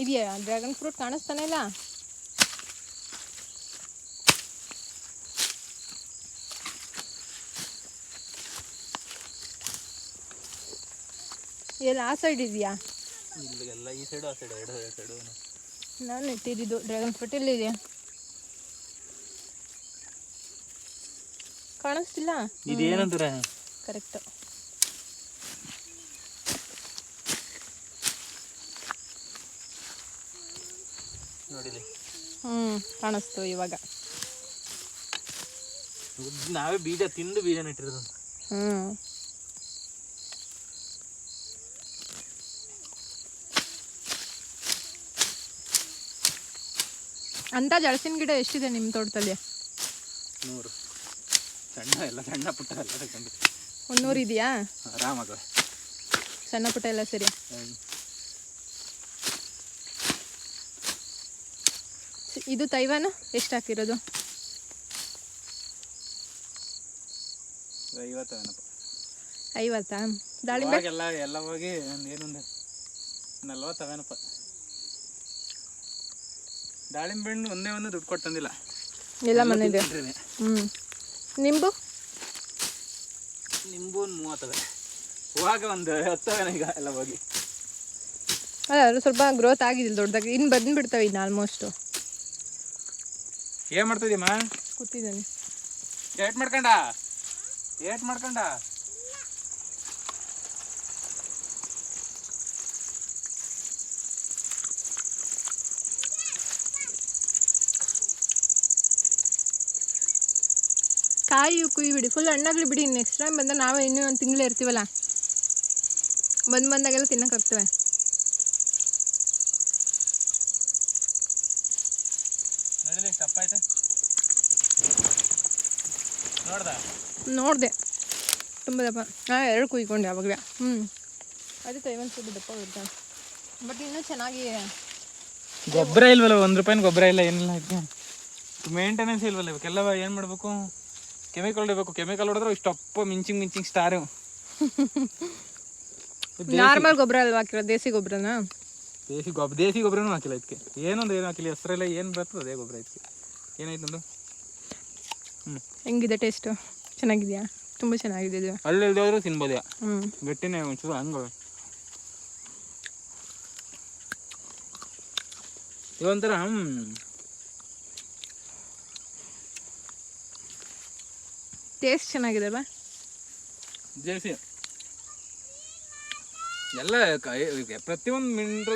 ಇದೆಯಾ dragon fruit ಕಾಣಿಸ್ತಾನೆ ಇಲ್ಲ. ಎಲ್ಲ ಆ ಸೈಡ್ ಇದೆಯಾ? ಎಲ್ಲ ಈ ಸೈಡು ಆ ಸೈಡು ಎರಡು ಸೈಡು ನಾನು ಇಟ್ಟಿದ್ದು ಡ್ರ್ಯಾಗನ್ ಫ್ರೂಟ್ ಎಲ್ಲಿದೆ ಕಾಣಿಸ್ತಿಲ್ಲ. ಇದೇನಂತಾರೆ ಕರೆಕ್ಟ್. ನೋಡಿಲಿ. ಕಾಣಿಸ್ತು ಇವಾಗ. ನಾವೇ ಬೀಜ ತಿಂದು ಬೀಜ ನೆಟ್ಟಿರೋದು. ಅಂತ ಜಳಸಿನ ಗಿಡ ಎಷ್ಟಿದೆ ನಿಮ್ಮ ತೋಟದಲ್ಲಿ? 100. ಸಣ್ಣ ಎಲ್ಲ ಸಣ್ಣ ಪುಟ್ಟ ಎಲ್ಲ ತಗೊಂಡು 100 ಇದೆಯಾ? ಆರಾಮಾಗ ಸಣ್ಣ ಪುಟ್ಟ ಎಲ್ಲ ಸರಿ. ಇದು ತೈವಾನ ಎಷ್ಟು ಹಾಕಿರೋದು? 50. ದಾಳಿಂಬೆ ಎಲ್ಲ ಹೋಗಿ ಏನೊಂದು 40 ದಾಳಿಂಬೆ ಹಣ್ಣು ಒಂದೇ ಒಂದು ದುಡ್ಡು ಕೊಟ್ಟು ತಂದಿಲ್ಲ, ಎಲ್ಲ ಮನೆಯಿದೆ. ನಿಂಬು ಒಂದು 30. ಹೋಗ ಒಂದು 10 ಈಗ ಎಲ್ಲ ಹೋಗಿ. ಅಲ್ಲ ಸ್ವಲ್ಪ ಗ್ರೋತ್ ಆಗಿದಿಲ್ಲ ದೊಡ್ಡದಾಗಿ, ಇನ್ನು ಬಂದುಬಿಡ್ತವೆ ಇನ್ನು ಆಲ್ಮೋಸ್ಟು. ಏನು ಮಾಡ್ತಿದ್ದೀಮ್ಮ? ಕೂತಿದ್ದೀನಿ. ಏಟ್ ಮಾಡ್ಕೊಂಡ ಕಾಯಿ ಕುಯ್ಯಿ ಬಿಡಿ, ಫುಲ್ ಹಣ್ಣಾಗ್ಲಿ ಬಿಡಿ. ನೆಕ್ಸ್ಟ್ ಟೈಮ್ ಬಂದಾಗ ನಾವೇ ಇನ್ನೂ ಒಂದು ತಿಂಗಳು ಇರ್ತೀವಲ್ಲ, ಬಂದಾಗೆಲ್ಲ ತಿನ್ನೋಕ್ಕಾಗ್ತವೆ. ನೋಡಿಲಿ ತಪ್ಪ ಆಯ್ತಾ? ನೋಡಿದೆ ತುಂಬ ದಪ್ಪ. 2 ಕುಯ್ಕೊಂಡು ಯಾವಾಗಲೇ. ಅದು ತೈವನ್ ಸ್ವಲ್ಪ ದಪ್ಪ ಇರ್ತಾನೆ, ಬಟ್ ಇನ್ನೂ ಚೆನ್ನಾಗಿ. ಗೊಬ್ಬರ ಇಲ್ವಲ್ಲ, 1 ರೂಪಾಯಿನ ಗೊಬ್ಬರ ಇಲ್ಲ, ಏನಿಲ್ಲ. ಇದಕ್ಕೆ ಮೇಂಟೆನೆನ್ಸ್ ಇಲ್ವಲ್ಲ. ಇವಕ್ಕೆಲ್ಲ ಏನು ಮಾಡಬೇಕು? ಕೆಮಿಕಲ್ ಹೊಡಿಬೇಕು. ಕೆಮಿಕಲ್ ಹೊಡೆದ್ರೆ ಇಷ್ಟಪ್ಪ ಮಿಂಚಿಂಗ್ ಸ್ಟಾರು. ನಾರ್ಮಲ್ ಗೊಬ್ಬರ ಅಲ್ವಾ ಹಾಕಿರೋದು? ದೇಸಿ ಗೊಬ್ಬರನಾ? ದೇಸಿ ಗೊಬ್ಬರನೂ ಹಾಕಿಲ್ಲ ಇದಕ್ಕೆ. ಏನು ಹಾಕಿಲ್ಲ, ಹೆಸರೆಲ್ಲ ಏನು ಬರ್ತದೆ ಅದೇ ಗೊಬ್ಬರ ಇದಕ್ಕೆ. ಏನಾಯ್ತು ನಮ್ಮದು? ಹೆಂಗಿದೆ ಟೇಸ್ಟು? ಚೆನ್ನಾಗಿದೆಯಾ? ತುಂಬ ಚೆನ್ನಾಗಿದೆ ಇದು. ಅಲ್ಲಿಲ್ದಾದ್ರೂ ತಿನ್ಬೋದ್ಯಾ? ಗಟ್ಟಿನೇ ಒಂಚೂರು ಹಂಗೆ. ಇದೊಂಥರ ಟೇಸ್ಟ್ ಚೆನ್ನಾಗಿದೆ ಅಲ್ವಾ? ದೇಸಿ ಎಲ್ಲ ಪ್ರತಿಯೊಂದು ಮಿನರಲ್